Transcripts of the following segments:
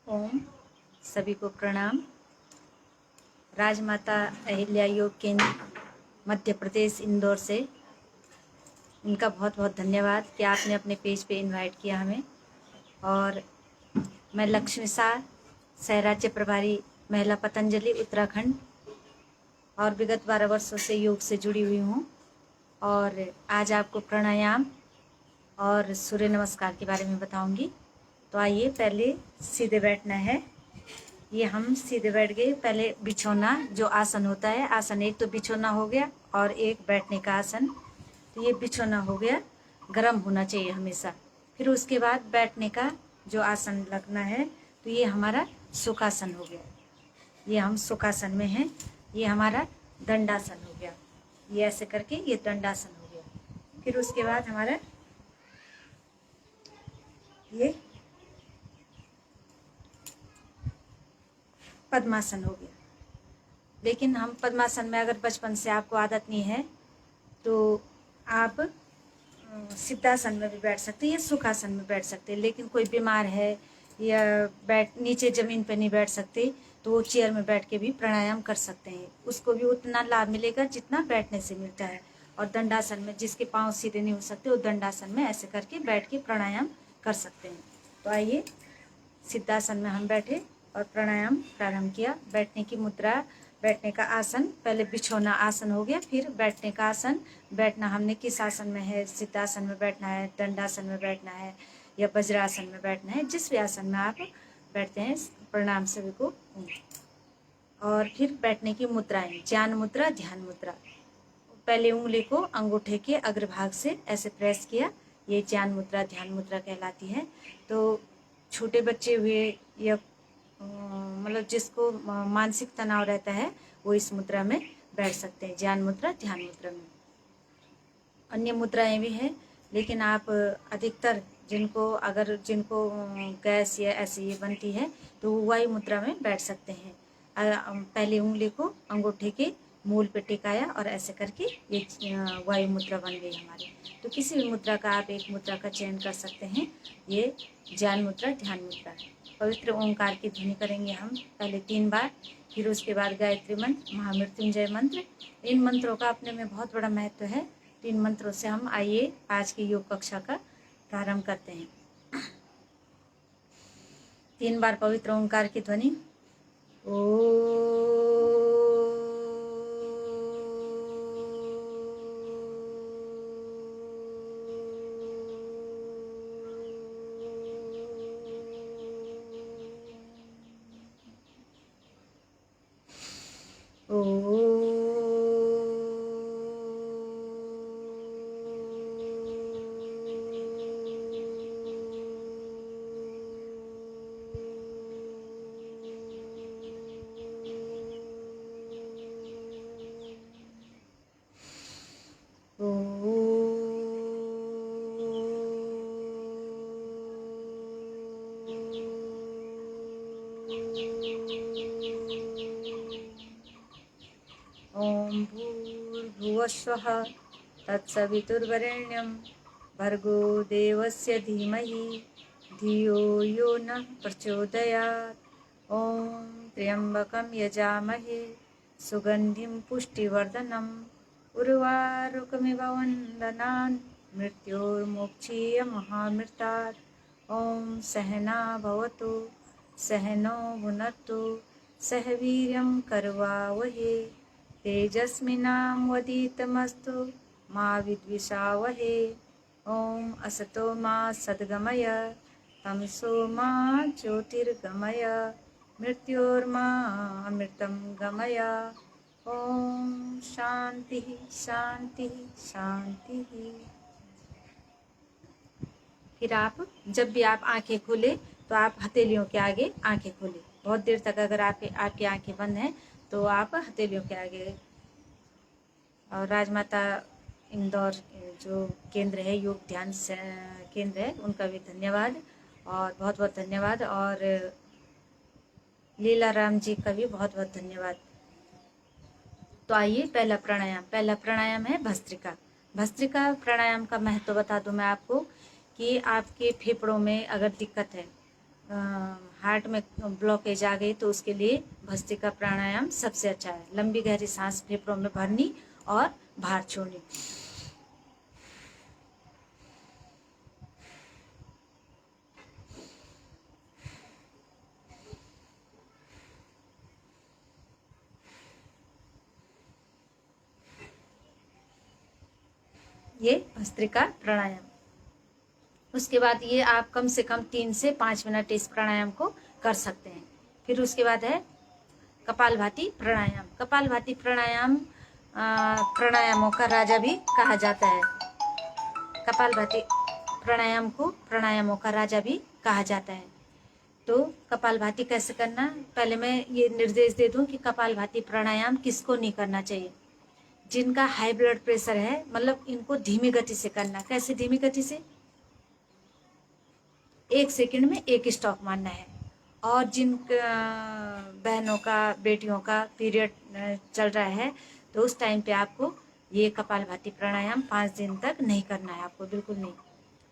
ओम सभी को प्रणाम। राजमाता अहिल्या योग केंद्र मध्य प्रदेश इंदौर से इनका बहुत बहुत धन्यवाद कि आपने अपने पेज पे इनवाइट किया हमें। और मैं लक्ष्मी शाह, सहराज्य प्रभारी, महिला पतंजलि उत्तराखंड, और विगत 12 वर्षों से योग से जुड़ी हुई हूँ। और आज आपको प्राणायाम और सूर्य नमस्कार के बारे में बताऊंगी। तो आइए, पहले सीधे बैठना है। ये हम सीधे बैठ गए। पहले बिछौना जो आसन होता है, आसन एक तो बिछौना हो गया और एक बैठने का आसन। तो ये बिछौना हो गया, गर्म होना चाहिए हमेशा। फिर उसके बाद बैठने का जो आसन लगना है, तो ये हमारा सुखासन हो गया। ये हम सुखासन में हैं। ये हमारा दंडासन हो गया। ये ऐसे करके ये दंडासन हो गया। फिर उसके बाद हमारा ये पद्मासन हो गया। लेकिन हम पद्मासन में अगर बचपन से आपको आदत नहीं है तो आप सिद्धासन में भी बैठ सकते हैं या सुखासन में बैठ सकते हैं। लेकिन कोई बीमार है या नीचे ज़मीन पर नहीं बैठ सकते, तो वो चेयर में बैठ के भी प्राणायाम कर सकते हैं। उसको भी उतना लाभ मिलेगा जितना बैठने से मिलता है। और दंडासन में जिसके पाँव सीधे नहीं हो सकते, वो दंडासन में ऐसे करके बैठ के प्राणायाम कर सकते हैं। तो आइए, सिद्धासन में हम बैठे और प्राणायाम प्रारंभ किया। बैठने की मुद्रा, बैठने का आसन, पहले बिछौना आसन हो गया, फिर बैठने का आसन। बैठना हमने किस आसन में है, सिद्धासन में बैठना है, दंडासन में बैठना है या वज्रासन में बैठना है, जिस भी आसन में आप बैठते हैं। प्रणाम सभी को। और फिर बैठने की मुद्राएं, ज्ञान मुद्रा, ध्यान मुद्रा। पहले उंगली को अंगूठे के अग्रभाग से ऐसे प्रेस किया, ये ज्ञान मुद्रा, ध्यान मुद्रा कहलाती है। तो छोटे बच्चे हुए या मतलब जिसको मानसिक तनाव रहता है, वो इस मुद्रा में बैठ सकते हैं, ज्ञान मुद्रा, ध्यान मुद्रा में। अन्य मुद्राएं भी हैं, लेकिन आप अधिकतर जिनको गैस या ऐसी ये बनती है, तो वो वायु मुद्रा में बैठ सकते हैं। पहले उंगली को अंगूठे के मूल पे टिकाया और ऐसे करके ये वायु मुद्रा बन गई हमारी। तो किसी भी मुद्रा का आप एक मुद्रा का चयन कर सकते हैं। ये ज्ञान मुद्रा, ध्यान मुद्रा है। पवित्र ओंकार की ध्वनि करेंगे हम पहले 3 बार, फिर उसके बाद गायत्री मंत्र, महामृत्युंजय मंत्र। इन मंत्रों का अपने में बहुत बड़ा महत्व है। 3 मंत्रों से हम आइए आज की योग कक्षा का प्रारंभ करते हैं। 3 बार पवित्र ओंकार की ध्वनि। ओ ओम भूर्भुवस्वः तत्सवितुर्वरेण्यं भर्गो देवस्य धीमहि धियो यो नः प्रचोदयात्। ओम त्र्यंबकं यजामहे सुगंधिं पुष्टिवर्धनम् उर्वारुकमिव वन्दनान् मृत्योर्मुक्षीय महामृतात्। ओम सहना भवतु सहनो भुनक्तु सह वीर्यं करवावहे तेजस्विनावधीतमस्तु मा विद्विषावहे। ओम असतो मा सद्गमय तमसो मा ज्योतिर्गमय मृत्योर्मा अमृतं गमय। ओम शांति शांति शांति। फिर आप जब भी आप आंखें खोले तो आप हथेलियों के आगे आंखें खोले। बहुत देर तक अगर आपकी आंखें बंद हैं तो आप हथेलियों के आगे। और राजमाता इंदौर जो केंद्र है, योग ध्यान केंद्र है, उनका भी धन्यवाद और बहुत बहुत धन्यवाद। और लीला राम जी का भी बहुत बहुत धन्यवाद। तो आइए, पहला प्राणायाम है भस्त्रिका। भस्त्रिका प्राणायाम का महत्व बता दूं मैं आपको कि आपके फेफड़ों में अगर दिक्कत है, हार्ट में ब्लॉकेज आ गई तो उसके लिए भस्त्रिका प्राणायाम सबसे अच्छा है। लंबी गहरी सांस फेफड़ों में भरनी और बाहर छोड़नी। ये भस्त्रिका प्राणायाम। उसके बाद ये आप कम से कम 3 से 5 मिनट इस प्राणायाम को कर सकते हैं। फिर उसके बाद है कपालभाति प्राणायाम। कपालभाति प्राणायाम प्राणायामों का राजा भी कहा जाता है। कपालभाति प्राणायाम को प्राणायामों का राजा भी कहा जाता है। तो कपालभाति कैसे करना, पहले मैं ये निर्देश दे दूं कि कपालभाति प्राणायाम किसको नहीं करना चाहिए। जिनका हाई ब्लड प्रेशर है, मतलब इनको धीमी गति से करना। कैसे धीमी गति से? 1 सेकंड में 1 स्टॉक मारना है। और जिन बहनों का, बेटियों का पीरियड चल रहा है तो उस टाइम पे आपको ये कपालभाति प्राणायाम 5 दिन तक नहीं करना है, आपको बिल्कुल नहीं।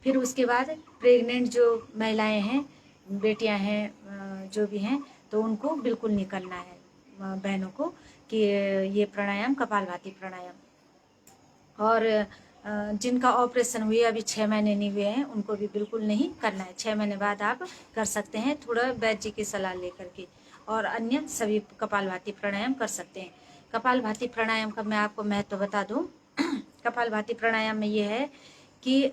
फिर उसके बाद प्रेग्नेंट जो महिलाएं हैं, बेटियां हैं, जो भी हैं, तो उनको बिल्कुल नहीं करना है, बहनों को, कि ये प्राणायाम कपालभाति प्राणायाम। और जिनका ऑपरेशन हुए अभी 6 महीने नहीं हुए हैं उनको भी बिल्कुल नहीं करना है। 6 महीने बाद आप कर सकते हैं, थोड़ा वैद्य जी की सलाह लेकर के। और अन्य सभी कपालभाति प्राणायाम कर सकते हैं। कपालभाति प्राणायाम का मैं आपको महत्व बता दूं। कपालभाति प्राणायाम में ये है कि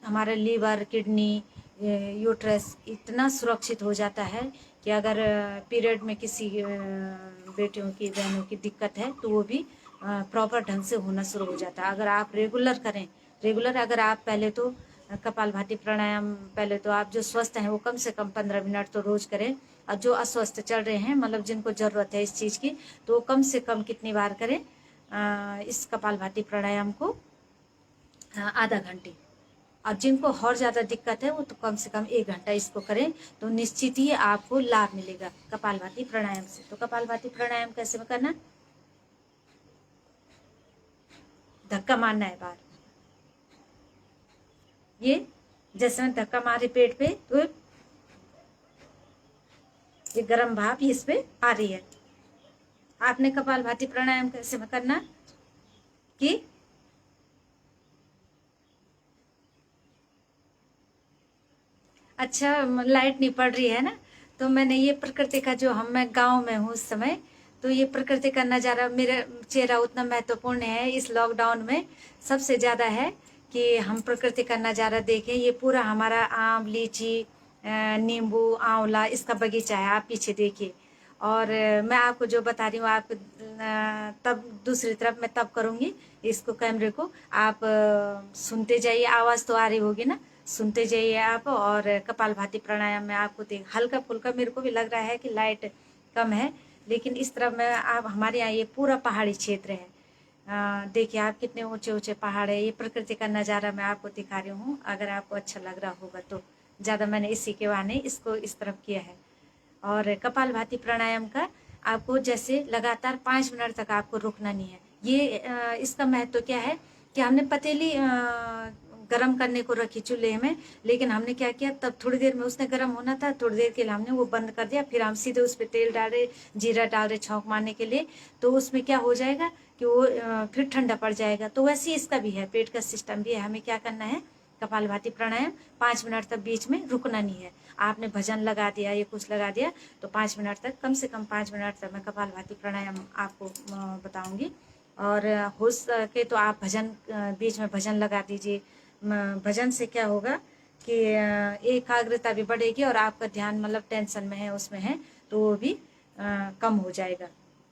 हमारे लीवर, किडनी, यूट्रस इतना सुरक्षित हो जाता है कि अगर पीरियड में किसी बेटियों की, बहनों की दिक्कत है तो वो भी प्रॉपर ढंग से होना शुरू हो जाता है। अगर आप रेगुलर करें, अगर आप पहले तो कपालभाति प्राणायाम, पहले तो आप जो स्वस्थ हैं वो कम से कम 15 मिनट तो रोज करें। और जो अस्वस्थ चल रहे हैं, मतलब जिनको ज़रूरत है इस चीज़ की, तो कम से कम कितनी बार करें इस कपालभाति प्राणायाम को? आधा घंटे। और जिनको और ज़्यादा दिक्कत है वो तो कम से कम 1 घंटा इसको करें, तो निश्चित ही आपको लाभ मिलेगा कपालभाति प्राणायाम से। तो कपालभाति प्राणायाम कैसे में करना? धक्का मारना है बाहर। ये जैसे मैं धक्का मारे पेट पे, तो ये गर्म भाप इस पे आ रही है। आपने कपालभाति प्राणायाम कैसे में करना कि अच्छा, लाइट नहीं पड़ रही है ना, तो मैंने ये प्रकृति का, जो मैं गांव में हूँ उस समय, तो ये प्रकृति का नज़ारा, मेरा चेहरा उतना महत्वपूर्ण है इस लॉकडाउन में, सबसे ज़्यादा है कि हम प्रकृति का नज़ारा देखें। ये पूरा हमारा आम, लीची, नींबू, आंवला, इसका बगीचा है, आप पीछे देखिए। और मैं आपको जो बता रही हूँ, आप तब दूसरी तरफ मैं तब करूँगी इसको, कैमरे को आप सुनते जाइए। आवाज़ तो आ रही होगी ना, सुनते जाइए आप। और कपालभाति प्राणायाम में आपको हल्का फुल्का, मेरे को भी लग रहा है कि लाइट कम है, लेकिन इस तरफ में आप, हमारे यहाँ ये पूरा पहाड़ी क्षेत्र है। देखिए आप, कितने ऊंचे ऊंचे पहाड़ है। ये प्रकृति का नज़ारा मैं आपको दिखा रही हूँ, अगर आपको अच्छा लग रहा होगा तो। ज़्यादा मैंने इसी के बहाने इसको इस तरफ किया है। और कपालभाति प्राणायाम का आपको जैसे लगातार 5 मिनट तक आपको रुकना नहीं है। ये इसका महत्व क्या है कि हमने पतीली गरम करने को रखी चूल्हे में, लेकिन हमने क्या किया, तब थोड़ी देर में उसने गरम होना था, थोड़ी देर के लिए हमने वो बंद कर दिया। फिर हम सीधे उस पर तेल डाल रहे, जीरा डाल रहे छौंक मारने के लिए, तो उसमें क्या हो जाएगा कि वो फिर ठंडा पड़ जाएगा। तो वैसे ही इसका भी है, पेट का सिस्टम भी है। हमें क्या करना है, कपालभाति प्राणायाम 5 मिनट तक बीच में रुकना नहीं है। आपने भजन लगा दिया, ये कुछ लगा दिया, तो 5 मिनट तक, कम से कम 5 मिनट तक मैं कपालभाति प्राणायाम आपको बताऊंगी। और हो सके तो आप भजन, बीच में भजन लगा दीजिए। भजन से क्या होगा कि एकाग्रता भी बढ़ेगी और आपका ध्यान, मतलब टेंशन में है उसमें है तो वो भी कम हो जाएगा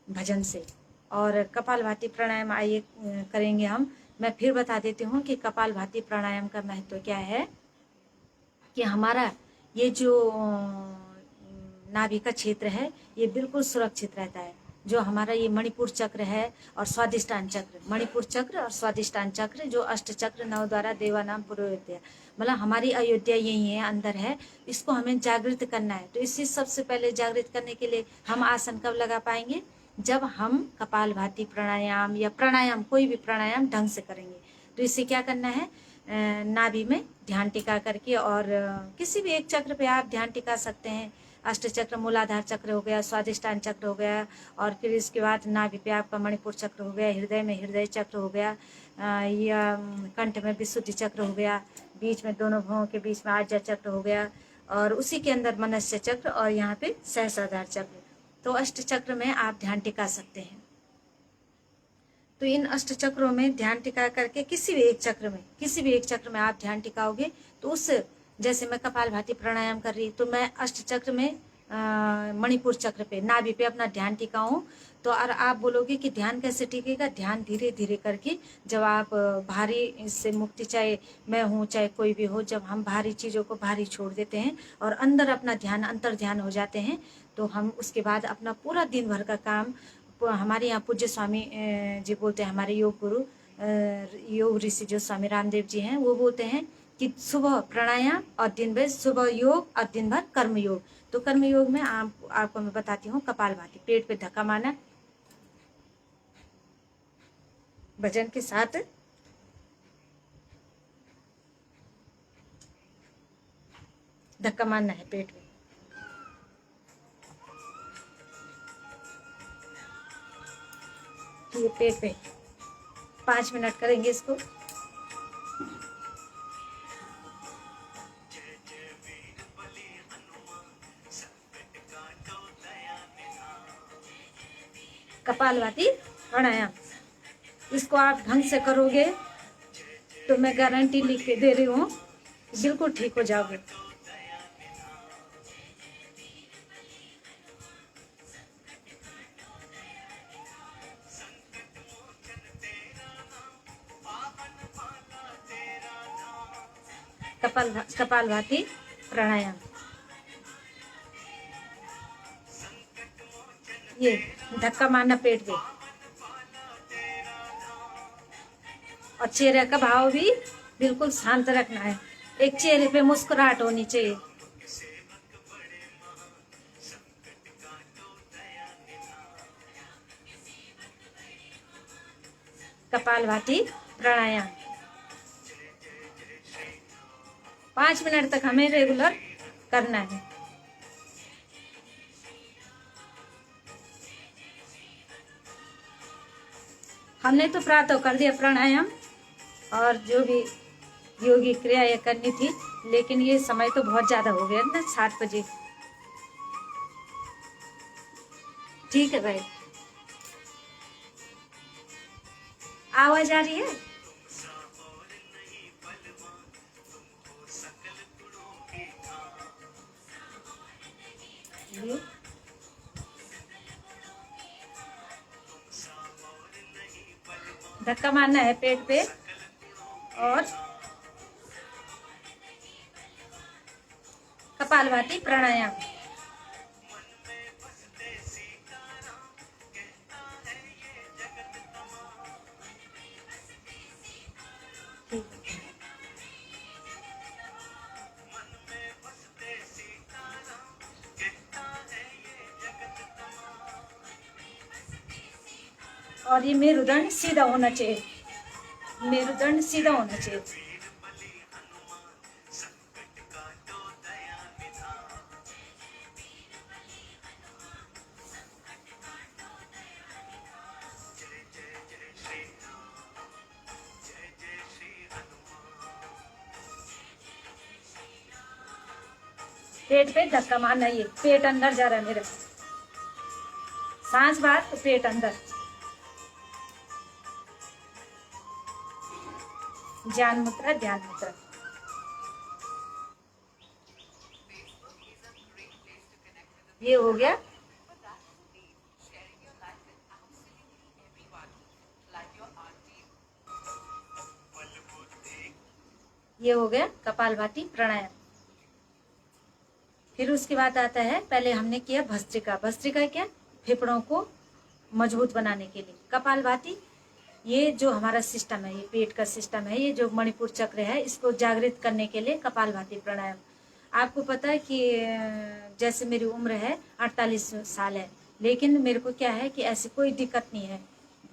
भजन से। और कपालभाति प्राणायाम आइए करेंगे हम। मैं फिर बता देती हूँ कि कपालभाति प्राणायाम का महत्व क्या है, कि हमारा ये जो नाभि का क्षेत्र है ये बिल्कुल सुरक्षित रहता है। जो हमारा ये मणिपुर चक्र है और स्वादिष्टान चक्र, मणिपुर चक्र और स्वादिष्टान चक्र, जो अष्ट चक्र नव द्वारा देवानाम पुरोहित्य, मतलब हमारी अयोध्या यही है, अंदर है। इसको हमें जागृत करना है। तो इसी सबसे पहले जागृत करने के लिए हम आसन कब लगा पाएंगे, जब हम कपालभाति प्राणायाम या प्राणायाम, कोई भी प्राणायाम ढंग से करेंगे। तो इससे क्या करना है, नाभि में ध्यान टिका करके, और किसी भी एक चक्र पे आप ध्यान टिका सकते हैं। अष्ट चक्र, मूलाधार चक्र हो गया, स्वादिष्टान चक्र हो गया, और फिर इसके बाद नाभि पे आपका मणिपुर चक्र हो गया, हृदय में हृदय चक्र हो गया, या कंठ में विशुद्धि चक्र हो गया, बीच में दोनों भुवों के बीच में आज्या चक्र हो गया, और उसी के अंदर मनस्य चक्र, और यहाँ पे सहस्राधार चक्र। तो अष्ट चक्र में आप ध्यान टिका सकते हैं। तो इन अष्ट चक्रों में ध्यान टिका करके किसी भी एक चक्र में आप ध्यान टिकाओगे तो उस, जैसे मैं कपालभाति प्राणायाम कर रही तो मैं अष्ट चक्र में मणिपुर चक्र पे, नाभि पे अपना ध्यान टिकाऊं, तो और आप बोलोगे कि ध्यान कैसे टिकेगा, ध्यान धीरे धीरे करके, जब आप भारी इससे मुक्ति, चाहे मैं हूँ चाहे कोई भी हो, जब हम भारी चीज़ों को भारी छोड़ देते हैं और अंदर अपना ध्यान, अंतर ध्यान हो जाते हैं, तो हम उसके बाद अपना पूरा दिन भर का काम, हमारे यहाँ पूज्य स्वामी जी बोलते हैं, हमारे योग गुरु योग ऋषि जो स्वामी रामदेव जी हैं, वो बोलते हैं कि सुबह प्राणायाम और दिन भर, सुबह योग और दिन भर कर्म योग। तो कर्म योग में आपको मैं बताती हूँ कपालभाति, पेट पे धक्का मारना भजन के साथ, धक्का मारना है पेट में। ये पेट पे 5 मिनट करेंगे इसको। कपालभाति प्राणायाम, इसको आप ढंग से करोगे तो मैं गारंटी लिख के दे रही हूँ, बिल्कुल ठीक हो जाओगे। कपालभाति प्राणायाम, ये धक्का मारना पेट पे, और चेहरे का भाव भी बिल्कुल शांत रखना है, एक चेहरे पे मुस्कुराहट होनी चाहिए। कपालभाति प्राणायाम 5 मिनट तक हमें रेगुलर करना है। हमने तो प्रातः कर दिया प्राणायाम, और जो भी योगी क्रिया ये करनी थी, लेकिन ये समय तो बहुत ज्यादा हो गया ना, 7 बजे। ठीक है भाई, आवाज आ रही है? धक्का मारना है पेट पे, और कपालभाति प्राणायाम। और ये मेरुदंड सीधा होना चाहिए, मेरुदंड सीधा होना चाहिए। पेट पे धक्का मारना, ये पेट अंदर जा रहा है मेरा, सांस बाहर तो पेट अंदर। ज्ञान मुद्रा, ध्यान मुद्रा। ये हो गया कपालभाति प्राणायाम। फिर उसके बाद आता है, पहले हमने किया भस्त्रिका। भस्त्रिका क्या, फेफड़ों को मजबूत बनाने के लिए। कपालभाति, ये जो हमारा सिस्टम है, ये पेट का सिस्टम है, ये जो मणिपुर चक्र है, इसको जागृत करने के लिए कपालभाति प्राणायाम। आपको पता है कि जैसे मेरी उम्र है 48 साल है, लेकिन मेरे को क्या है कि ऐसी कोई दिक्कत नहीं है,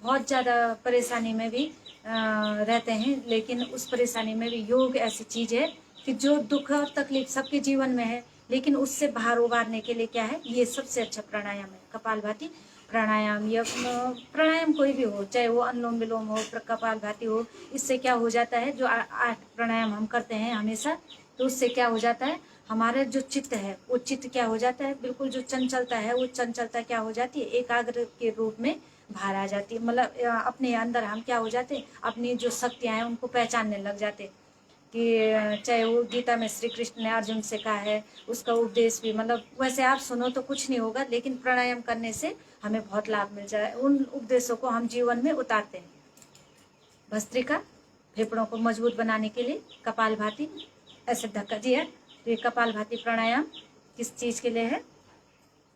बहुत ज़्यादा परेशानी में भी रहते हैं, लेकिन उस परेशानी में भी योग ऐसी चीज़ है कि जो दुख और तकलीफ सबके जीवन में है, लेकिन उससे बाहर उबारने के लिए क्या है, ये सबसे अच्छा प्राणायाम है, कपालभाति प्राणायाम। या प्राणायाम कोई भी हो, चाहे वो अनुलोम विलोम हो, कपालभाति हो, इससे क्या हो जाता है, जो 8 प्राणायाम हम करते हैं हमेशा, तो उससे क्या हो जाता है, हमारा जो चित्त है वो चित्त क्या हो जाता है, बिल्कुल जो चंचलता है वो चंचलता क्या हो जाती है, एकाग्र के रूप में बाहर आ जाती है। मतलब अपने अंदर हम क्या हो जाते हैं, अपनी जो शक्तियाँ हैं उनको पहचानने लग जाते, कि चाहे वो गीता में श्री कृष्ण ने अर्जुन से कहा है, उसका उपदेश भी, मतलब वैसे आप सुनो तो कुछ नहीं होगा, लेकिन प्राणायाम करने से हमें बहुत लाभ मिल जाए, उन उपदेशों को हम जीवन में उतारते हैं। भस्त्रिका फेफड़ों को मजबूत बनाने के लिए, कपालभाति ऐसे धक्का दिया, तो ये कपालभाति प्राणायाम किस चीज़ के लिए है,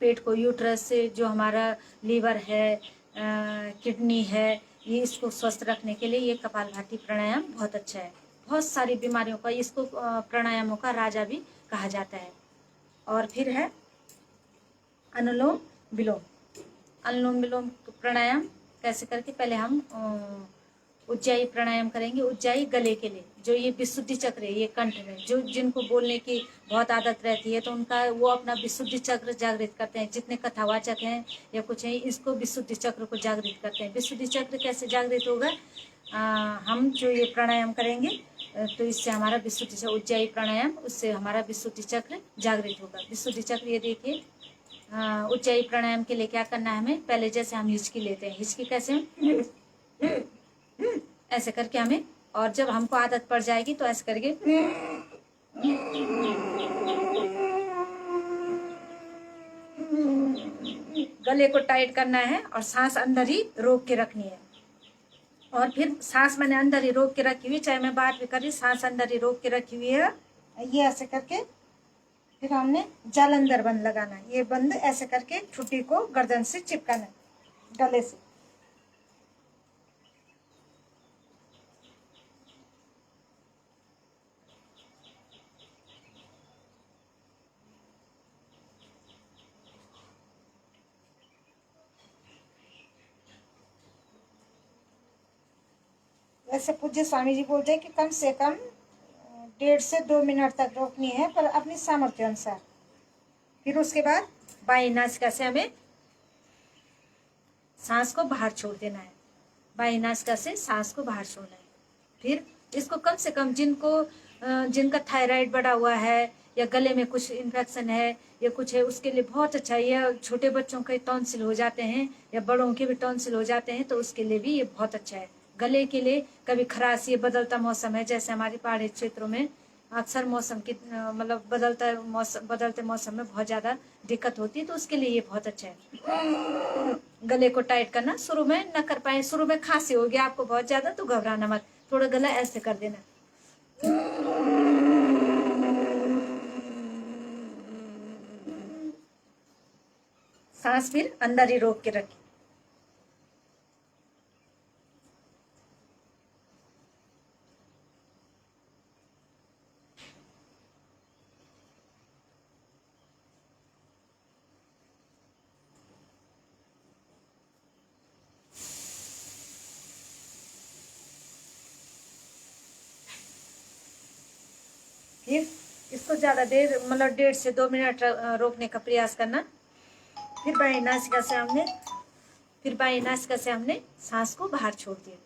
पेट को, यूट्रस से जो हमारा लीवर है, किडनी है, ये इसको स्वस्थ रखने के लिए ये कपालभाति प्राणायाम बहुत अच्छा है। बहुत सारी बीमारियों का इसको प्राणायामों का राजा भी कहा जाता है। और फिर है अनुलोम विलोम। अनुलोम विलोम प्राणायाम कैसे करके, पहले हम उज्जाई प्राणायाम करेंगे। उज्जाई गले के लिए, जो ये विशुद्धि चक्र है, ये कंठ में, जो जिनको बोलने की बहुत आदत रहती है, तो उनका वो अपना विशुद्धि चक्र जागृत करते हैं, जितने कथावाचक हैं या कुछ है, इसको विशुद्धि चक्र को जागृत करते हैं। विशुद्धि चक्र कैसे जागृत होगा, हम जो ये प्राणायाम करेंगे तो इससे हमारा विशुद्धि चक्र, उज्जाई प्राणायाम, उससे हमारा विशुद्धि चक्र जागृत होगा। विशुद्धि चक्र ये देखिए, उज्जाई प्राणायाम के लिए क्या करना है हमें, पहले जैसे हम हिचकी लेते हैं, हिचकी कैसे ऐसे करके हमें, और जब हमको आदत पड़ जाएगी तो ऐसे करके गले को टाइट करना है और सांस अंदर ही रोक के रखनी है। और फिर सांस मैंने अंदर ही रोक के रखी हुई, चाहे मैं बात भी कर रही, सांस अंदर ही रोक के रखी हुई है, ये ऐसे करके फिर हमने जालंधर बंद लगाना है, ये बंद ऐसे करके ठुड्डी को गर्दन से चिपकाना है, गले से। वैसे पूज्य स्वामी जी बोलते हैं कि कम से कम 1.5 से 2 मिनट तक रोकनी है, पर अपनी सामर्थ्य अनुसार। फिर उसके बाद बाई नासिका से हमें सांस को बाहर छोड़ देना है, बाई नासिका से सांस को बाहर छोड़ना है। फिर इसको कम से कम जिनका थायराइड बढ़ा हुआ है, या गले में कुछ इन्फेक्शन है या कुछ है, उसके लिए बहुत अच्छा है। या छोटे बच्चों के टॉन्सिल हो जाते हैं या बड़ों के भी टॉन्सिल हो जाते हैं, तो उसके लिए भी ये बहुत अच्छा है। गले के लिए कभी खराश, ये बदलता मौसम है, जैसे हमारे पहाड़ी क्षेत्रों में अक्सर मौसम की मतलब बदलते मौसम में बहुत ज़्यादा दिक्कत होती है, तो उसके लिए ये बहुत अच्छा है। गले को टाइट करना, शुरू में न कर पाए, शुरू में खांसी हो गया आपको बहुत ज़्यादा, तो घबराना मत, थोड़ा गला ऐसे कर देना। सांस फिर अंदर ही रोक के रखी। फिर इसको ज़्यादा देर, मतलब 1.5 से 2 मिनट रोकने का प्रयास करना। फिर बाई नासिका से हमने सांस को बाहर छोड़ दिया।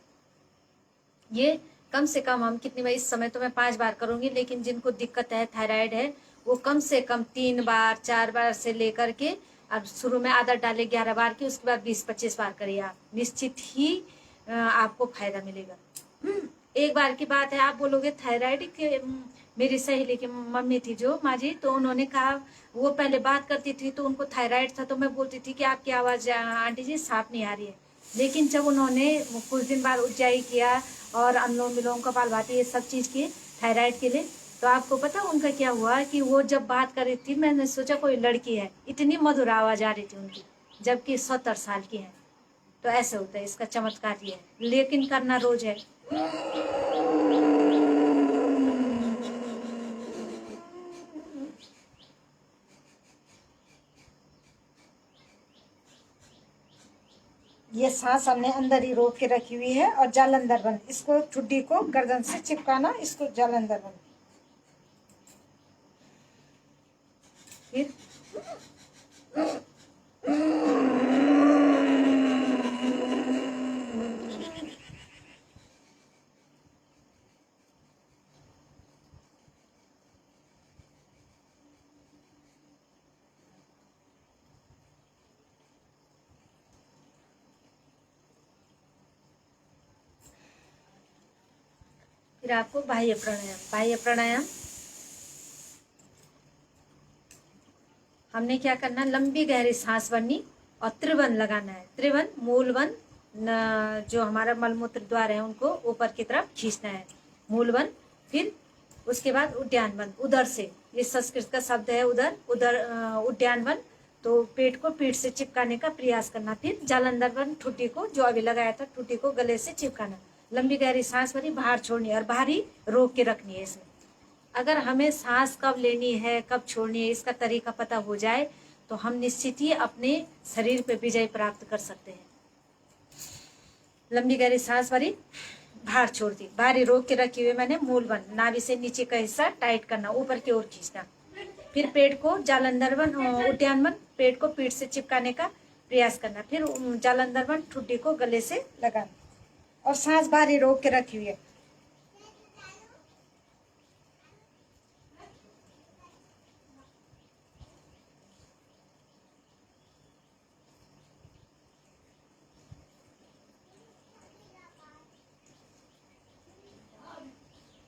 ये कम से कम हम कितनी बार, इस समय तो मैं 5 बार करूंगी, लेकिन जिनको दिक्कत है, थायराइड है, वो कम से कम 3 बार 4 बार से लेकर के, अब शुरू में आदत डाले 11 बार की, उसके बाद 20-25 बार करिए, आप निश्चित ही आपको फायदा मिलेगा। एक बार की बात है, आप बोलोगे थायराइड के, मेरी सहेली की मम्मी थी जो माँ जी, तो उन्होंने कहा, वो पहले बात करती थी तो उनको थायराइड था, तो मैं बोलती थी कि आपकी आवाज़ आंटी जी साफ नहीं आ रही है। लेकिन जब उन्होंने कुछ दिन बाद उज्जाई किया और अनुलोम विलोम कपालभाति ये सब चीज़ की थायराइड के लिए, तो आपको पता उनका क्या हुआ, कि वो जब बात कर रही थी, मैंने सोचा कोई लड़की है, इतनी मधुर आवाज़ आ रही थी उनकी, जबकि 70 साल की है। तो ऐसे होता है, इसका चमत्कार ये है, लेकिन करना रोज है। ये सांस हमने अंदर ही रोक के रखी हुई है और जालंधर बंद, इसको ठुड्डी को गर्दन से चिपकाना, इसको जालंधर बंद। फिर आपको बाह्य प्राणायाम, बाह्य प्राणायाम हमने क्या करना, लंबी गहरी सांस भरनी और त्रिवन लगाना है। त्रिवन, मूलवन, जो हमारा मलमूत्र द्वार है उनको ऊपर की तरफ खींचना है, मूलवन। फिर उसके बाद उद्यानवन, उदर से, ये संस्कृत का शब्द है उदर, उदर उद्यानवन, तो पेट को पीठ से चिपकाने का प्रयास करना। फिर जालंधरवन, ठुड्डी को जो अभी लगाया था ठुड्डी को गले से चिपकाना। लंबी गहरी सांस भरी, बाहर छोड़नी है और बाहर ही रोक के रखनी है। इसमें अगर हमें सांस कब लेनी है कब छोड़नी है इसका तरीका पता हो जाए तो हम निश्चित ही अपने शरीर पे विजय प्राप्त कर सकते हैं। लंबी गहरी सांस भरी, बाहर छोड़ दी, बाहर ही रोक के रखी हुई मैंने, मूलवन, नाभि से नीचे का हिस्सा टाइट करना, ऊपर की ओर खींचना। फिर पेट को जालंधरवन, उद्यानवन, पेट को पीठ से चिपकाने का प्रयास करना। फिर जालंधरवन, ठुड्डी को गले से लगाना और सांस बाहर ही रोक के रखी हुई है।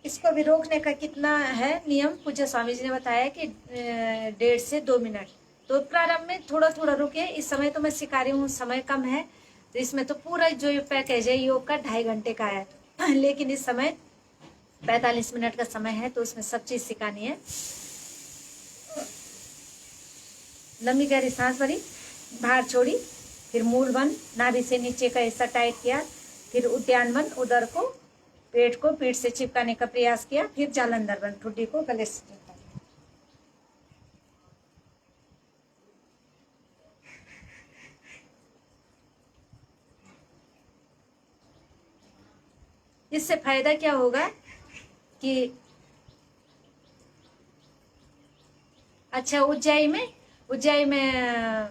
इसको भी रोकने का कितना है नियम, पूज्य स्वामी जी ने बताया कि 1.5 से 2 मिनट। तो प्रारंभ में थोड़ा थोड़ा रुके, इस समय तो मैं सिखा रही हूँ, समय कम है, तो इसमें तो पूरा जो पैकेज है योग का 2.5 घंटे का है लेकिन इस समय 45 मिनट का समय है तो उसमें सब चीज सिखानी है। लंबी गहरी सांस भरी, बाहर छोड़ी, फिर मूलवन, नाभि से नीचे का हिस्सा टाइट किया, फिर उद्यानवन, उदर को, पेट को पीठ से चिपकाने का प्रयास किया, फिर जालंधरवन, ठुड्डी को गले से चिपकाना। इससे फायदा क्या होगा कि अच्छा, उज्जैन में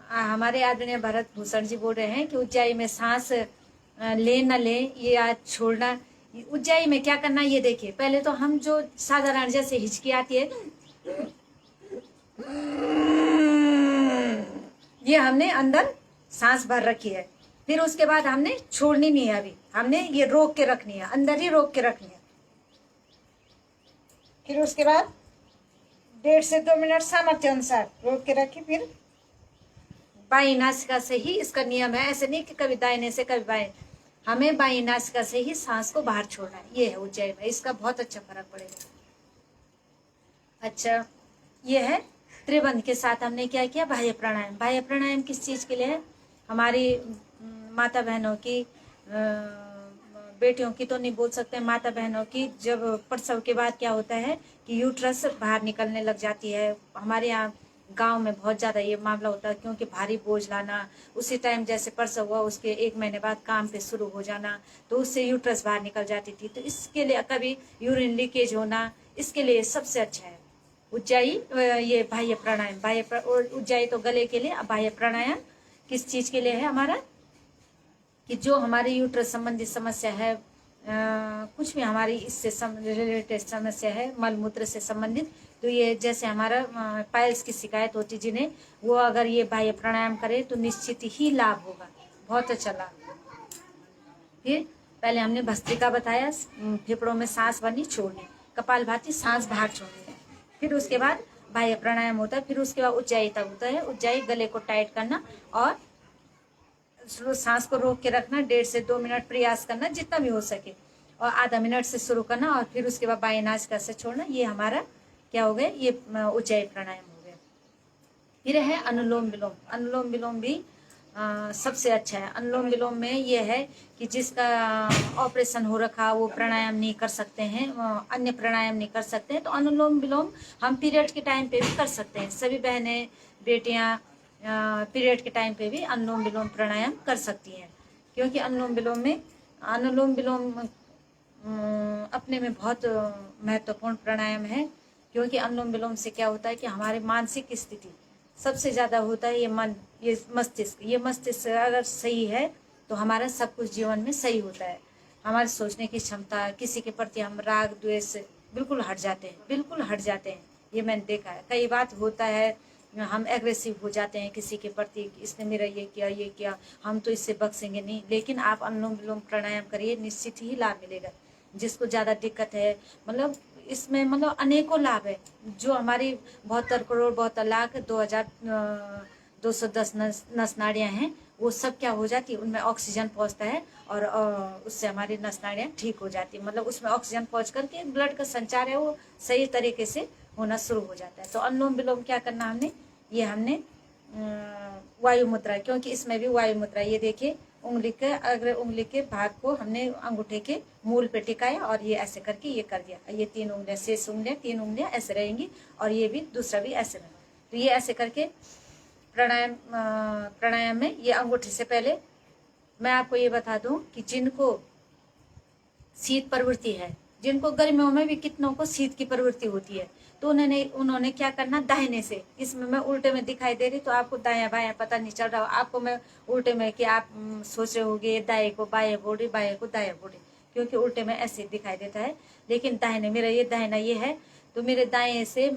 हमारे आदरणीय भरत भूषण जी बोल रहे हैं कि उज्जैन में सांस ले न ले, ये आज छोड़ना। उज्जैन में क्या करना ये देखिए, पहले तो हम जो साधारण जैसे हिचकी आती है ये हमने अंदर सांस भर रखी है, फिर उसके बाद हमने छोड़नी नहीं है, अभी हमने ये रोक के रखनी है, अंदर ही रोक के रखनी है। फिर उसके बाद 1.5 से 2 मिनट सामर्थ्य अनुसार रोक के रखी। फिर बाई नासिका से ही इसका नियम है, ऐसे नहीं कि कभी दाहिने से कभी बाएं, हमें बाई नासिका से ही सांस को बाहर छोड़ना है। ये है उज्जैन में, इसका बहुत अच्छा फर्क पड़ेगा। अच्छा, ये है त्रिबंध के साथ हमने क्या किया, बाह्य प्राणायाम। बाह्य प्राणायाम किस चीज के लिए है, हमारी माता बहनों की, बेटियों की तो नहीं बोल सकते, माता बहनों की जब प्रसव के बाद क्या होता है कि यूट्रस बाहर निकलने लग जाती है। हमारे यहाँ गांव में बहुत ज़्यादा ये मामला होता है, क्योंकि भारी बोझ लाना, उसी टाइम जैसे प्रसव हुआ उसके 1 महीने बाद काम पे शुरू हो जाना, तो उससे यूट्रस बाहर निकल जाती थी। तो इसके लिए कभी यूरिन लीकेज होना, इसके लिए सबसे अच्छा है उज्जैन, ये बाह्य प्राणायाम। उज्जैन तो गले के लिए, बाह्य प्राणायाम किस चीज के लिए है हमारा, कि जो हमारी यूट्रस संबंधित समस्या है, कुछ भी हमारी इससे रिलेटेड समस्या है, मल मूत्र से संबंधित, तो ये जैसे हमारा पाइल्स की शिकायत होती जिन्हें, वो अगर ये बाह्य प्राणायाम करे तो निश्चित ही लाभ होगा, बहुत अच्छा लाभ। फिर पहले हमने भस्त्रिका बताया, फेफड़ों में सांस भरनी छोड़नी, कपालभाति सांस बाहर छोड़नी, फिर उसके बाद बाह्य प्राणायाम होता है, फिर उसके बाद उज्जाई तक होता है। उज्जाई गले को टाइट करना और सांस को रोक के रखना, 1.5 से 2 मिनट प्रयास करना जितना भी हो सके, और आधा मिनट से शुरू करना, और फिर उसके बाद बाएं नासिका से छोड़ना। ये हमारा क्या हो गया, ये उज्जाई प्राणायाम हो गया। फिर है अनुलोम विलोम। अनुलोम विलोम भी सबसे अच्छा है। अनुलोम विलोम में ये है कि जिसका ऑपरेशन हो रखा वो प्राणायाम नहीं कर सकते हैं, अन्य प्राणायाम नहीं कर सकते हैं, तो अनुलोम विलोम हम पीरियड के टाइम पे भी कर सकते हैं। सभी बहनें बेटियां पीरियड के टाइम पे भी अनुलोम विलोम प्राणायाम कर सकती हैं, क्योंकि अनुलोम विलोम अपने में बहुत महत्वपूर्ण प्राणायाम है। क्योंकि अनुलोम विलोम से क्या होता है कि हमारे मानसिक स्थिति सबसे ज़्यादा होता है, ये मन, ये मस्तिष्क अगर सही है तो हमारा सब कुछ जीवन में सही होता है। हमारे सोचने की क्षमता, किसी के प्रति हम राग द्वेष बिल्कुल हट जाते हैं, बिल्कुल हट जाते हैं। ये मैंने देखा है, कई बार होता है हम एग्रेसिव हो जाते हैं किसी के प्रति, इसने मेरा ये किया, हम तो इससे बख्शेंगे नहीं। लेकिन आप अनुलोम विलोम प्राणायाम करिए, निश्चित ही लाभ मिलेगा। जिसको ज़्यादा दिक्कत है, मतलब इसमें मतलब अनेकों लाभ है। जो हमारी 72 करोड़ 72 लाख 210 नस नाड़ियाँ हैं, वो सब क्या हो जाती है, उनमें ऑक्सीजन पहुंचता है और उससे हमारी नस नाड़ियाँ ठीक हो जाती है। मतलब उसमें ऑक्सीजन पहुंच करके ब्लड का संचार है वो सही तरीके से होना शुरू हो जाता है। तो अनुलोम विलोम क्या करना हमने वायु मुद्रा, क्योंकि इसमें भी वायु मुद्रा, ये देखिए उंगली के भाग को हमने अंगूठे के मूल पे टिकाया और ये ऐसे करके ये कर दिया। ये 3 उंगलियां, शेष उंगलियां 3 उंगलियां ऐसे रहेंगी और ये भी दूसरा भी ऐसे रहेगा। तो ये ऐसे करके प्राणायाम में ये अंगूठे से पहले मैं आपको ये बता दूं कि जिनको शीत प्रवृत्ति है, जिनको गर्मियों में भी कितनों को शीत की प्रवृत्ति होती है, तो उन्होंने क्या करना, दाहिने से, इसमें मैं उल्टे में दिखाई दे रही तो आपको दाया बाया पता नहीं चल रहा, आपको मैं उल्टे में कि आप सोच रहे होंगे दाएं को बाएं बोल रही, बाएं को दाया बोल रही, क्योंकि उल्टे में ऐसे दिखाई देता है। लेकिन दाहिने, मेरा ये दाहिना ये है, तो मेरे दाएं से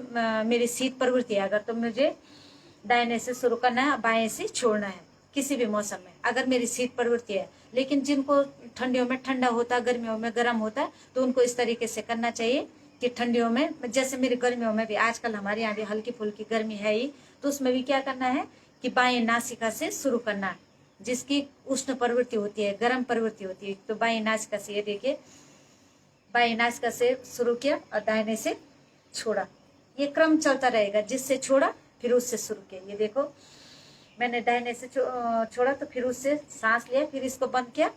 मेरी शीत प्रवृत्ति है अगर, तो मुझे दाहिने से शुरू करना है, बाएं से छोड़ना है किसी भी मौसम में, अगर मेरी शीत प्रवृत्ति है। लेकिन जिनको ठंडियों में ठंडा होता है, गर्मियों में गर्म होता है, तो उनको इस तरीके से करना चाहिए कि ठंडियों में, जैसे मेरी गर्मियों में भी, आजकल हमारे यहाँ भी हल्की फुल्की गर्मी है ही, तो उसमें भी क्या करना है कि बाएं नासिका से शुरू करना है। जिसकी उष्ण प्रवृत्ति होती है, गर्म प्रवृत्ति होती है, तो बाएं नासिका से, ये देखिए बाएं नासिका से शुरू किया और दाहिने से छोड़ा। ये क्रम चलता रहेगा, जिससे छोड़ा फिर उससे शुरू किया। ये देखो मैंने दाहिने से छोड़ा तो फिर उससे सांस लिया, फिर इसको बंद किया,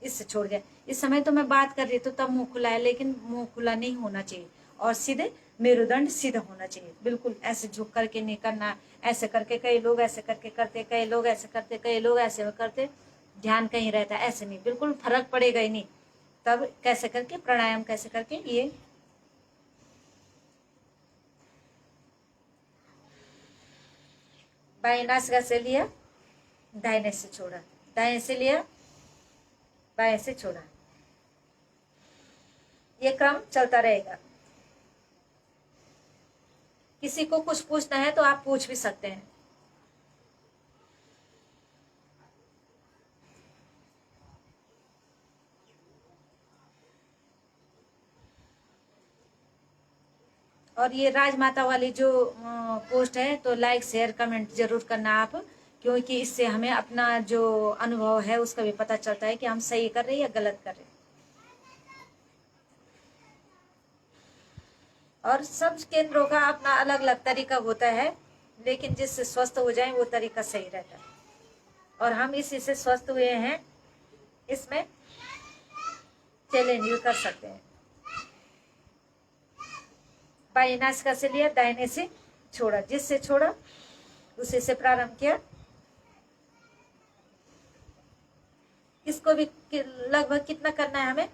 इससे छोड़ दिया। इस समय तो मैं बात कर रही तो तब मुंह खुला है, लेकिन मुंह खुला नहीं होना चाहिए और सीधे मेरुदंड सीधा होना चाहिए, बिल्कुल ऐसे झुक करके नहीं करना। ऐसे करके कई लोग ऐसे करके करते, कई लोग ऐसे करते, कई लोग ऐसे करते, ध्यान कहीं रहता है, ऐसे नहीं, बिल्कुल फर्क पड़ेगा ही नहीं। तब कैसे करके प्राणायाम, कैसे करके ये बाएं नासिका से लिया, दाहिने से छोड़ा, दाएं से लिया, बाएं से छोड़ा, ये क्रम चलता रहेगा। किसी को कुछ पूछना है तो आप पूछ भी सकते हैं। और ये राजमाता वाली जो पोस्ट है, तो लाइक शेयर कमेंट जरूर करना आप, क्योंकि इससे हमें अपना जो अनुभव है उसका भी पता चलता है कि हम सही कर रहे हैं या गलत कर रहे हैं। और सब केंद्रों का अपना अलग अलग तरीका होता है, लेकिन जिससे स्वस्थ हो जाए वो तरीका सही रहता है। और हम इसी से स्वस्थ हुए हैं, इसमें चैलेंज कर सकते हैं। बाएं नासिका से लिया, दाहिने से छोड़ा, जिससे छोड़ा उसी से प्रारंभ किया। इसको भी लगभग कितना करना है हमें,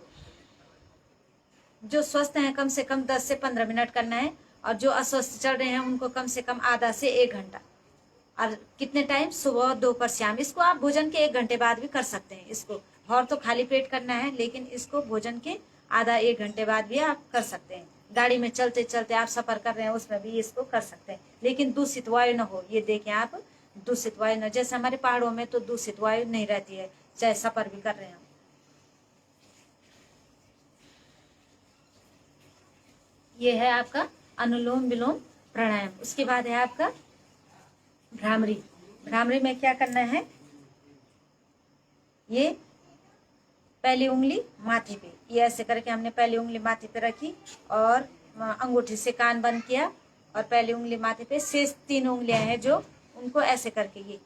जो स्वस्थ हैं कम से कम 10 से 15 मिनट करना है, और जो अस्वस्थ चल रहे हैं उनको कम से कम आधा से 1 घंटा। और कितने टाइम, सुबह दोपहर शाम। इसको आप भोजन के 1 घंटे बाद भी कर सकते हैं। इसको और तो खाली पेट करना है, लेकिन इसको भोजन के आधा 1 घंटे बाद भी आप कर सकते हैं। गाड़ी में चलते चलते आप सफर कर रहे हैं, उसमें भी इसको कर सकते हैं, लेकिन दूषित वायु न हो। ये देखें आप, दूषित वायु न, जैसे हमारे पहाड़ों में तो दूषित वायु नहीं रहती है, चाहे सफर भी कर रहे हैं। ये है आपका अनुलोम विलोम प्राणायाम। उसके बाद है आपका भ्रामरी। भ्रामरी में क्या करना है, ये पहली उंगली माथे पे, ये ऐसे करके हमने पहली उंगली माथे पे रखी और अंगूठी से कान बंद किया, और पहली उंगली माथे पे, शेष 3 उंगलियां हैं जो, उनको ऐसे करके ये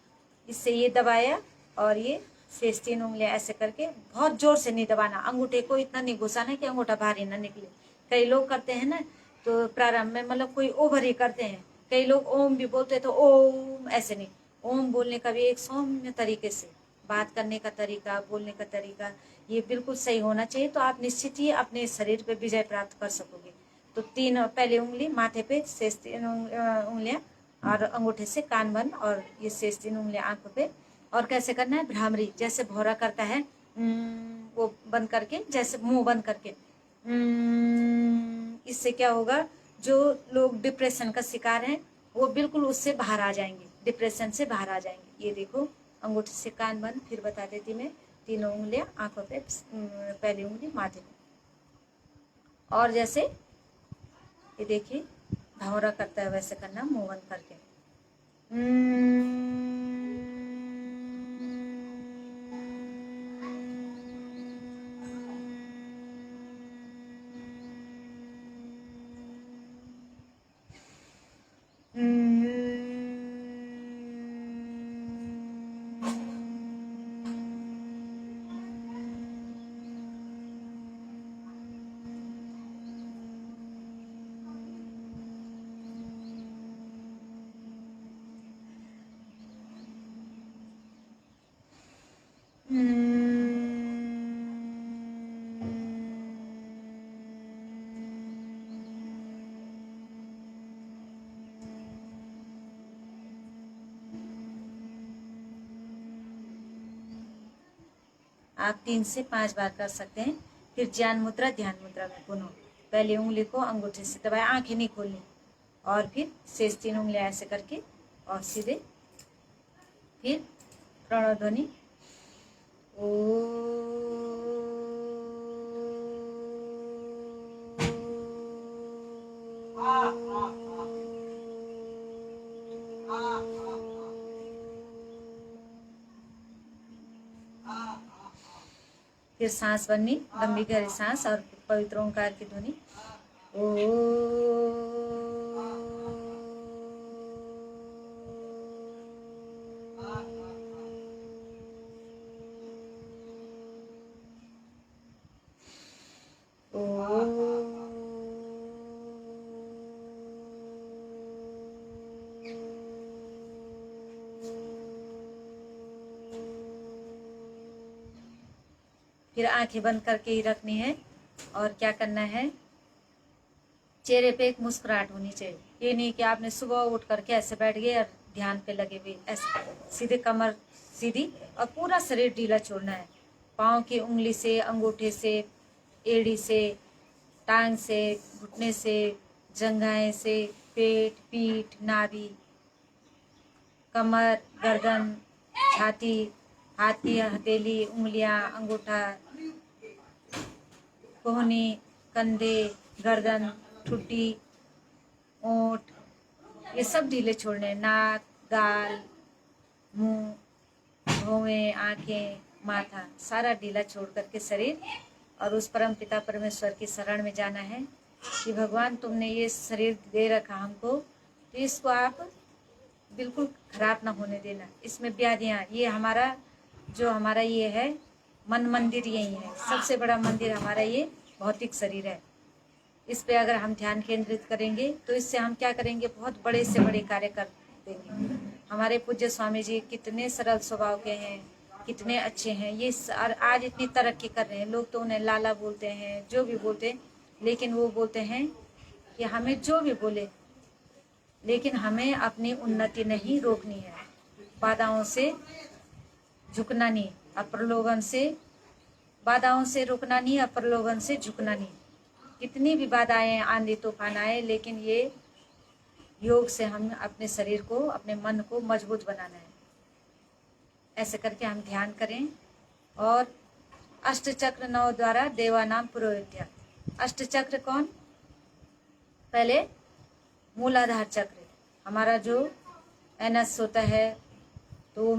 इससे ये दबाया, और ये शेष 3 उंगलियां ऐसे करके, बहुत जोर से नहीं दबाना, अंगूठे को इतना नहीं घुसाना कि अंगूठा भारी ना निकले। कई लोग करते हैं ना, तो प्रारंभ में मतलब कोई ओवर ही करते हैं, कई लोग ओम भी बोलते तो ओम ऐसे नहीं, ओम बोलने का भी एक सौम्य तरीके से बात करने का तरीका, बोलने का तरीका ये बिल्कुल सही होना चाहिए, तो आप निश्चित ही अपने शरीर पे विजय प्राप्त कर सकोगे। तो 3 पहले उंगली माथे पे, शेष 3 उंगलियां और अंगूठे से कान बंद, और ये शेष 3 उंगलियां आंखों पे। और कैसे करना है, भ्रामरी जैसे भौरा करता है वो बंद करके, जैसे मुंह बंद करके। इससे क्या होगा, जो लोग डिप्रेशन का शिकार हैं वो बिल्कुल उससे बाहर आ जाएंगे, डिप्रेशन से बाहर आ जाएंगे। ये देखो, अंगूठे से कान बंद, फिर बता देती मैं, 3 उंगलियां आंखों पे, पहली उंगली माथे पे। और जैसे ये देखिए भौरा करता है वैसे करना, मुंह बंद करके। आप 3 से 5 बार कर सकते हैं। फिर ज्ञान मुद्रा, ध्यान मुद्रा में पुनः पहली उंगली को अंगूठे से दबाए, आंखें नहीं खोलनी, और फिर शेष 3 उंगलियां ऐसे करके और सीधे। फिर प्रणव ध्वनि फिर सांस बननी, लंबी गहरी सांस और पवित्र ओंकार की ध्वनि ओ। फिर आंखें बंद करके ही रखनी है, और क्या करना है, चेहरे पे एक मुस्कुराहट होनी चाहिए। ये नहीं कि आपने सुबह उठ करके ऐसे बैठ गए और ध्यान पे लगे हुए, ऐसे सीधे कमर सीधी और पूरा शरीर ढीला छोड़ना है। पाँव की उंगली से, अंगूठे से, एड़ी से, टांग से, घुटने से, जंघाएं से, पेट, पीठ, नाभि, कमर, गर्दन, छाती, हाथ की हथेली, उंगलियां, अंगूठा, कोहनी, कंधे, गर्दन, ठुड्डी, ओंठ, ये सब ढीले छोड़ने। नाक, गाल, मुंह, भौवें, आंखें, माथा, सारा ढीला छोड़ करके शरीर, और उस परम पिता परमेश्वर की शरण में जाना है कि भगवान तुमने ये शरीर दे रखा हमको, तो इसको आप बिल्कुल खराब ना होने देना। इसमें व्याधियाँ, ये हमारा जो हमारा ये है मन मंदिर यही है, सबसे बड़ा मंदिर हमारा ये भौतिक शरीर है। इस पे अगर हम ध्यान केंद्रित करेंगे तो इससे हम क्या करेंगे, बहुत बड़े से बड़े कार्य कर देंगे। हमारे पूज्य स्वामी जी कितने सरल स्वभाव के हैं, कितने अच्छे हैं। ये आज इतनी तरक्की कर रहे हैं, लोग तो उन्हें लाला बोलते हैं, जो भी बोलते हैं, लेकिन वो बोलते हैं कि हमें जो भी बोले, लेकिन हमें अपनी उन्नति नहीं रोकनी है। बाधाओं से झुकना नहीं, अप्रलोभन से, बाधाओं से रुकना नहीं, अप्रलोभन से झुकना नहीं। कितनी भी बाधाएं, आंधी तूफान आए, लेकिन ये योग से हम अपने शरीर को, अपने मन को मजबूत बनाना है। ऐसे करके हम ध्यान करें। और अष्टचक्र 9 द्वारा देवानाम पुरोहित्य। अष्टचक्र कौन, पहले मूलाधार चक्र, हमारा जो एनस होता है, तो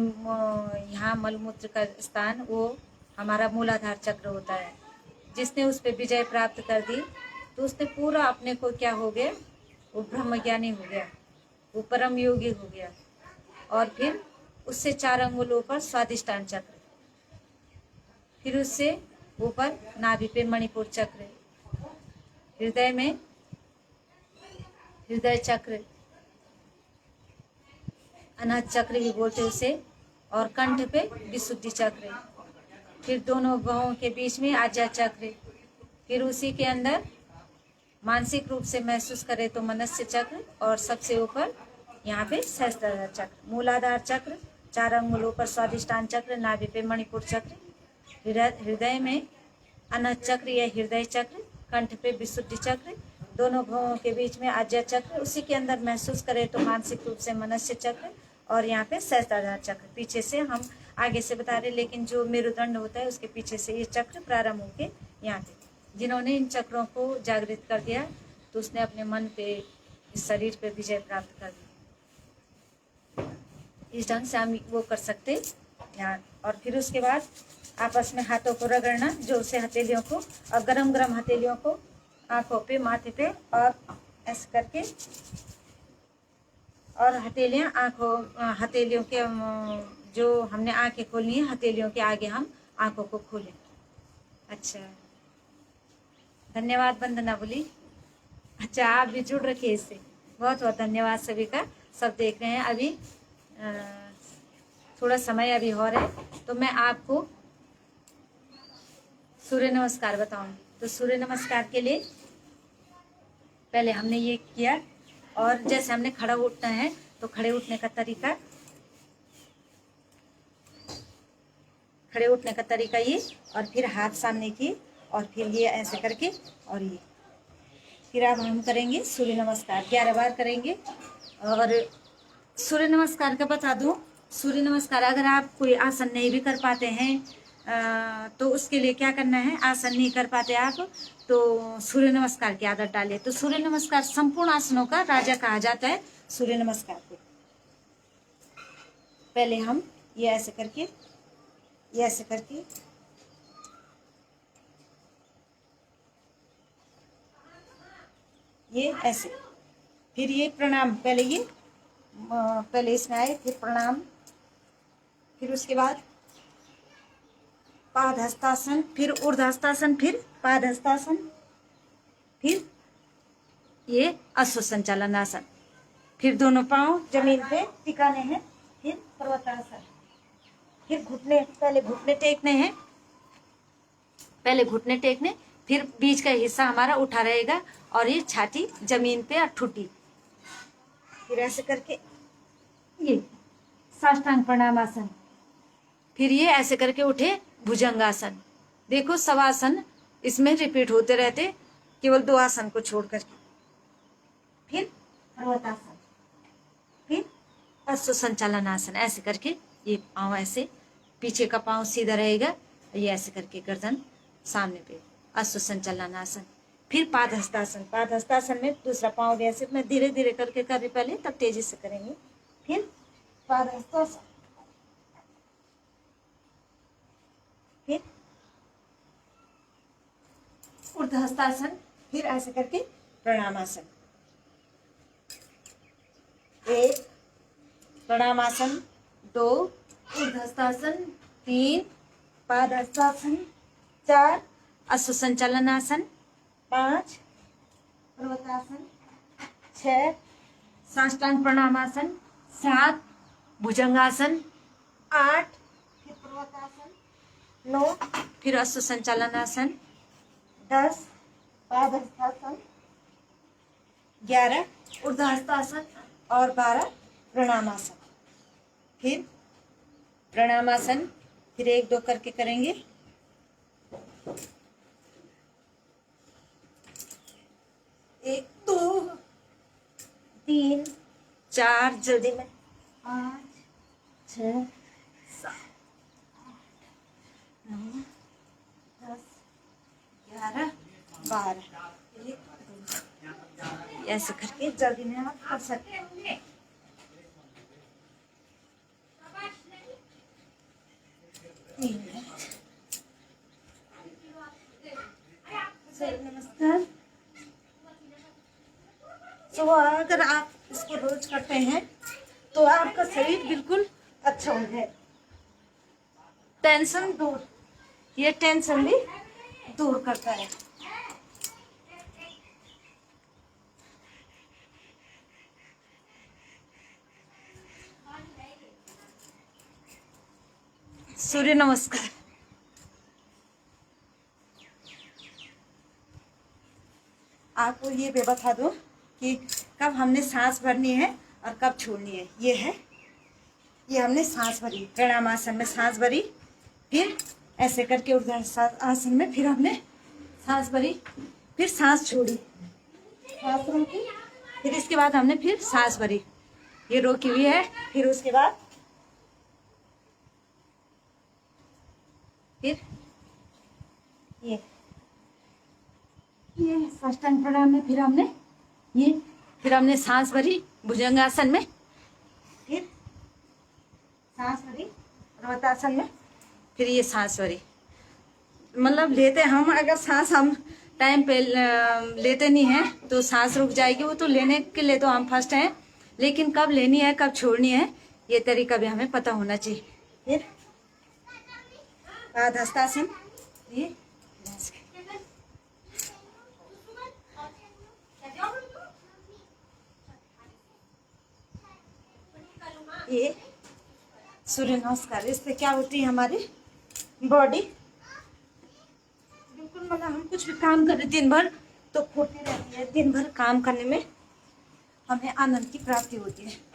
यहाँ मलमूत्र का स्थान वो हमारा मूलाधार चक्र होता है। जिसने उस पर विजय प्राप्त कर दी तो उसने पूरा अपने को क्या हो गया, वो ब्रह्मज्ञानी हो गया, वो परम योगी हो गया। और फिर उससे 4 अंगुलों पर स्वादिष्टान चक्र, फिर उससे ऊपर नाभि पे मणिपुर चक्र, हृदय में हृदय चक्र, अनाहत चक्र भी बोलते हैं उसे, और कंठ पे विशुद्धि चक्र, फिर दोनों बाहों के बीच में आज्ञा चक्र, फिर उसी के अंदर मानसिक रूप से महसूस करें तो मनस्य चक्र, और सबसे ऊपर यहाँ पे सहस्त्रार चक्र, मूलाधार चक्र, 4 अंगुलों पर स्वादिष्टान चक्र, नाभि पे मणिपुर चक्र, हृदय में अनाहत चक्र या हृदय चक्र, कंठ पे विशुद्धि चक्र, दोनों भवों के बीच में आज्ञा चक्र, उसी के अंदर महसूस करें तो मानसिक रूप से मनस्य चक्र, और यहाँ पे सहस्त्रार चक्र। पीछे से हम आगे से बता रहे, लेकिन जो मेरुदंड होता है उसके पीछे से ये चक्र प्रारंभ होके यहाँ पे, जिन्होंने इन चक्रों को जागृत कर दिया तो उसने अपने मन पे, इस शरीर पे विजय प्राप्त कर दी। इस ढंग से हम वो कर सकते ध्यान। और फिर उसके बाद आपस में हाथों को रगड़ना, जोर से हथेलियों को, और गरम गरम हथेलियों को आंखों पे, माथे पे, और ऐसे करके, और हथेलियाँ आंखों, हथेलियों के जो हमने आंखें खोलनी है, हथेलियों के आगे हम आंखों को खोलें। अच्छा, धन्यवाद वंदना बोली। अच्छा, आप भी जुड़ रखिए इससे, बहुत बहुत धन्यवाद सभी का। सब देख रहे हैं। अभी थोड़ा समय अभी और है, तो मैं आपको सूर्य नमस्कार बताऊंगी। तो सूर्य नमस्कार के लिए पहले हमने ये किया, और जैसे हमने खड़ा उठना है तो खड़े उठने का तरीका, खड़े उठने का तरीका ये, और फिर हाथ सामने की, और फिर ये ऐसे करके, और ये फिर अब हम करेंगे सूर्य नमस्कार 11 बार करेंगे। और सूर्य नमस्कार का बता दूं, सूर्य नमस्कार अगर आप कोई आसन नहीं भी कर पाते हैं तो उसके लिए क्या करना है, आसन नहीं कर पाते आप तो सूर्य नमस्कार की आदत डालिए। तो सूर्य नमस्कार संपूर्ण आसनों का राजा कहा जाता है सूर्य नमस्कार को। पहले हम ये ऐसे करके, ये ऐसे करके, ये ऐसे, फिर ये प्रणाम, पहले ये पहले इसमें आए, फिर प्रणाम, फिर उसके बाद पाद हस्तासन, फिर ऊर्ध्व हस्तासन, फिर पाद हस्तासन, फिर ये अश्व संचालन आसन, फिर दोनों पांव जमीन पे टिकाने हैं, फिर पर्वतासन, फिर घुटने, पहले घुटने टेकने हैं, पहले घुटने टेकने, फिर बीच का हिस्सा हमारा उठा रहेगा, और ये छाती जमीन पे और ठुटी, फिर ऐसे करके ये साष्टांग प्रणामासन, फिर ये ऐसे करके उठे भुजंगासन। देखो सवासन इसमें रिपीट होते रहते, केवल 2 आसन को छोड़ करके। फिर पर्वतासन, फिर अश्व संचालन आसन, ऐसे करके ये पाँव ऐसे, पीछे का पाँव सीधा रहेगा, ये ऐसे करके गर्दन सामने पे, अश्व संचालन आसन। फिर पाद हस्तासन, पाद हस्तासन में दूसरा पाँव भी ऐसे, मैं धीरे धीरे करके कर रही पहले, तब तेजी से करेंगे। फिर पाद हस्तासन, फिर ऊर्ध्व हस्तासन, फिर ऐसे करके प्रणामासन, 1 प्रणामासन, 2 ऊर्ध्व हस्तासन, 3 पाद हस्तासन, 4 अश्व संचालन आसन, 5 पर्वतासन, 6 साष्टांग प्रणामासन, 7 भुजंगासन, 8 फिर पर्वतासन, 9 फिर अश्व संचालन आसन, 10 पाद हस्तासन, 11 ऊर्ध्व हस्तासन, और 12 प्रणामासन। फिर प्रणामासन फिर 1-2 करके करेंगे। 1 2 3 4, जल्दी में 5 6 7 8 9 10 11 12, ऐसे करके जल्दी में आप कर सकते हैं। नमस्कार। तो अगर आप इसको रोज करते हैं तो आपका शरीर बिल्कुल अच्छा हो जाए, टेंशन दूर, ये टेंशन भी दूर करता है। सूर्य नमस्कार। आपको ये भी बता दूं कि कब हमने सांस भरनी है और कब छोड़नी है। ये है, ये हमने सांस भरी, प्राणायामासन में सांस भरी, फिर ऐसे करके आसन में फिर हमने सांस भरी, फिर सांस छोड़ी, सांस रोकी, फिर इसके बाद हमने फिर सांस भरी, ये रोकी हुई है, फिर उसके बाद फिर ये साष्टांग प्रणायाम में फिर हमने सांस भरी भुजंगासन में, फिर सांस भरी पर्वतासन में, फिर ये सांस भरी। मतलब लेते हम, अगर सांस हम टाइम पे लेते नहीं हैं तो सांस रुक जाएगी। वो तो लेने के लिए तो हम फर्स्ट हैं, लेकिन कब लेनी है कब छोड़नी है ये तरीका भी हमें पता होना चाहिए। फिर हस्तासन, ये सूर्य नमस्कार। इससे क्या होती है हमारी बॉडी बिल्कुल, मतलब हम कुछ भी काम करें दिन भर तो फुर्ती रहती है, दिन भर काम करने में हमें आनंद की प्राप्ति होती है।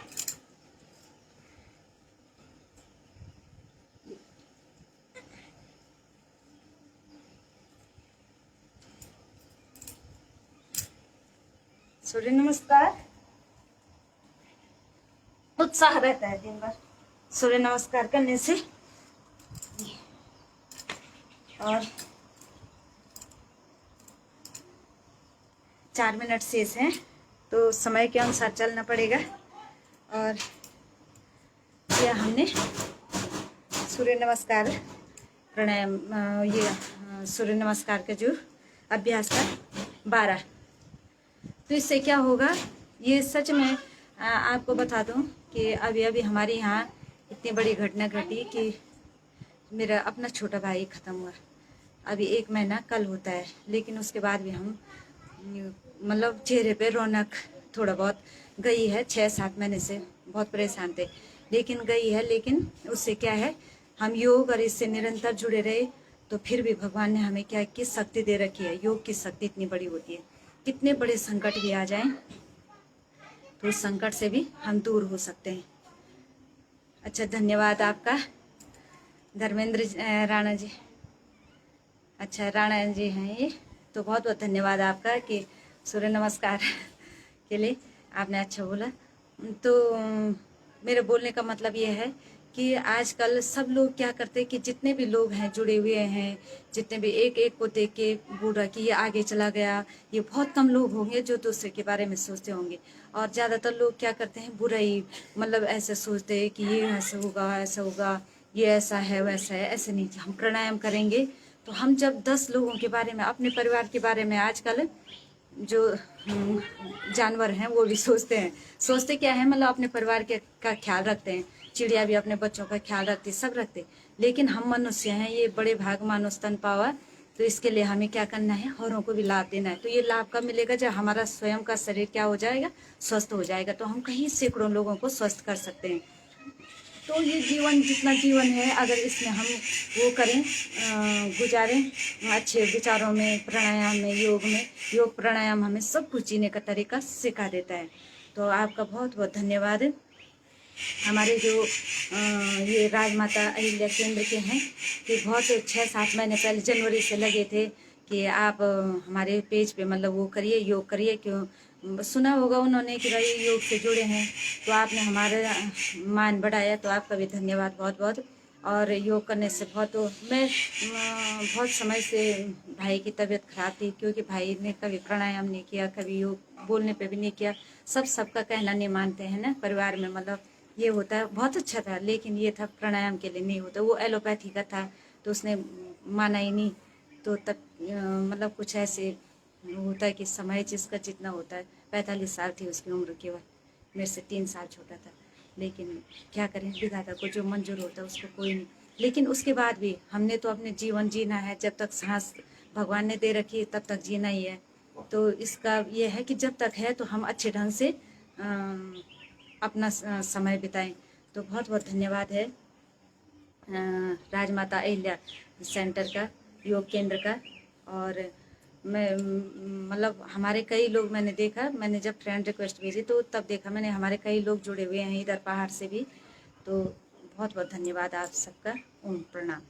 सूर्य नमस्कार, उत्साह रहता है दिन भर सूर्य नमस्कार करने से। और 4 मिनट शेष हैं तो समय के अनुसार चलना पड़ेगा। और यह हमने सूर्य नमस्कार प्राणायाम, ये सूर्य नमस्कार का जो अभ्यास का 12। तो इससे क्या होगा, ये सच में आपको बता दूं कि अभी अभी हमारे यहाँ इतनी बड़ी घटना घटी कि मेरा अपना छोटा भाई ख़त्म हुआ। अभी 1 महीना कल होता है, लेकिन उसके बाद भी हम मतलब चेहरे पे रौनक थोड़ा बहुत गई है। 6-7 महीने से बहुत परेशान थे, लेकिन गई है। लेकिन उससे क्या है, हम योग और इससे निरंतर जुड़े रहे तो फिर भी भगवान ने हमें क्या किस शक्ति दे रखी है। योग की शक्ति इतनी बड़ी होती है, कितने बड़े संकट भी आ जाएं तो उस संकट से भी हम दूर हो सकते हैं। अच्छा, धन्यवाद आपका धर्मेंद्र राणा जी। अच्छा, राणा जी हैं ये, तो बहुत बहुत धन्यवाद आपका कि सूर्य नमस्कार के लिए आपने अच्छा बोला। तो मेरे बोलने का मतलब ये है कि आजकल सब लोग क्या करते हैं कि जितने भी लोग हैं जुड़े हुए हैं, जितने भी एक एक को देख के बूढ़ा कि ये आगे चला गया, ये बहुत कम लोग होंगे जो दूसरे के बारे में सोचते होंगे। और ज़्यादातर लोग क्या करते हैं, बुराई, मतलब ऐसे सोचते हैं कि ये ऐसा होगा, ये ऐसा है वैसा है। ऐसे नहीं, हम प्राणायाम करेंगे तो हम जब 10 लोगों के बारे में, अपने परिवार के बारे में, आजकल जो जानवर हैं वो भी सोचते क्या है, मतलब अपने परिवार के का ख्याल रखते हैं। चिड़िया भी अपने बच्चों का ख्याल रखती, सब रखते। लेकिन हम मनुष्य हैं, ये बड़े भाग मानुष तन पावा। तो इसके लिए हमें क्या करना है, औरों को भी लाभ देना है। तो ये लाभ कब मिलेगा, जब हमारा स्वयं का शरीर क्या हो जाएगा, स्वस्थ हो जाएगा। तो हम कहीं सैकड़ों लोगों को स्वस्थ कर सकते हैं। तो ये जीवन, जितना जीवन है, अगर इसमें हम वो करें, गुजारें अच्छे विचारों में, प्राणायाम में, योग में। योग प्राणायाम हमें सब कुछ जीने का तरीका सिखा देता है। तो आपका बहुत बहुत धन्यवाद। हमारे जो ये राजमाता अहिल्या केंद्र के हैं, कि बहुत 6-7 महीने पहले जनवरी से लगे थे कि आप हमारे पेज पे मतलब वो करिए, योग करिए। क्यों, सुना होगा उन्होंने कि भाई योग से जुड़े हैं, तो आपने हमारा मान बढ़ाया। तो आपका भी धन्यवाद बहुत बहुत। और योग करने से मैं बहुत समय से भाई की तबीयत खराब थी, क्योंकि भाई ने कभी प्राणायाम नहीं किया, कभी योग बोलने पे भी नहीं किया। सबका कहना नहीं मानते हैं ना परिवार में, मतलब ये होता है। बहुत अच्छा था, लेकिन ये था प्राणायाम के लिए नहीं होता, वो एलोपैथी का था, तो उसने माना ही नहीं। तो तब मतलब कुछ ऐसे होता है कि समय जिसका जितना होता है। 45 साल थी उसकी उम्र केवल, मेरे से 3 साल छोटा था। लेकिन क्या करें, विधाता को जो मंजूर होता है उसको कोई नहीं। लेकिन उसके बाद भी हमने तो अपने जीवन जीना है, जब तक सांस भगवान ने दे रखी है तब तक जीना ही है। तो इसका ये है कि जब तक है तो हम अच्छे ढंग से अपना समय बिताएं। तो बहुत बहुत धन्यवाद है। राजमाता अहिल्या सेंटर का, योग केंद्र का। और मैं मतलब हमारे कई लोग मैंने देखा, मैंने जब फ्रेंड रिक्वेस्ट भेजी तो तब देखा मैंने हमारे कई लोग जुड़े हुए हैं इधर पहाड़ से भी। तो बहुत बहुत धन्यवाद आप सबका। ओम प्रणाम।